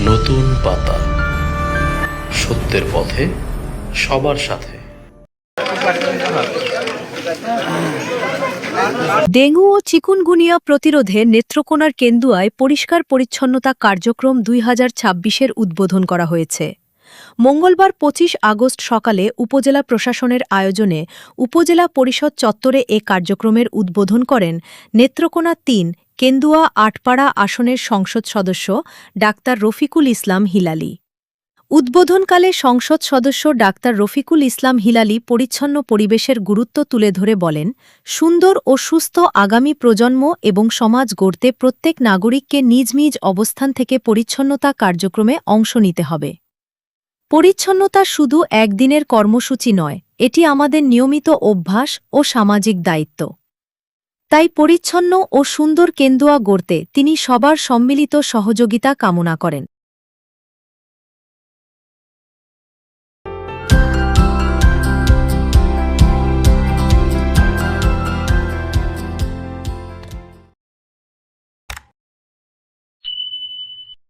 নতুন পাতা, সত্যের পথে সবার সাথে। ডেঙ্গু ও চিকুনগুনিয়া প্রতিরোধে নেত্রকোনার কেন্দুয়ায় পরিষ্কার পরিচ্ছন্নতা কার্যক্রম 2026-এর উদ্বোধন করা হয়েছে। মঙ্গলবার 25 আগস্ট সকালে উপজেলা প্রশাসনের আয়োজনে উপজেলা পরিষদ চত্বরে এ কার্যক্রমের উদ্বোধন করেন নেত্রকোনা ৩ কেন্দুয়া আটপাড়া আসনের সংসদ সদস্য ডাক্তার রফিকুল ইসলাম হিলালি। উদ্বোধনকালে সংসদ সদস্য ডাক্তার রফিকুল ইসলাম হিলালি পরিচ্ছন্ন পরিবেশের গুরুত্ব তুলে ধরে বলেন, সুন্দর ও সুস্থ আগামী প্রজন্ম এবং সমাজ গড়তে প্রত্যেক নাগরিককে নিজ নিজ অবস্থান থেকে পরিচ্ছন্নতা কার্যক্রমে অংশ নিতে হবে। পরিচ্ছন্নতা শুধু একদিনের কর্মসূচি নয়, এটি আমাদের নিয়মিত অভ্যাস ও সামাজিক দায়িত্ব। তাই পরিচ্ছন্ন ও সুন্দর কেন্দুয়া গড়তে তিনি সবার সম্মিলিত সহযোগিতা কামনা করেন।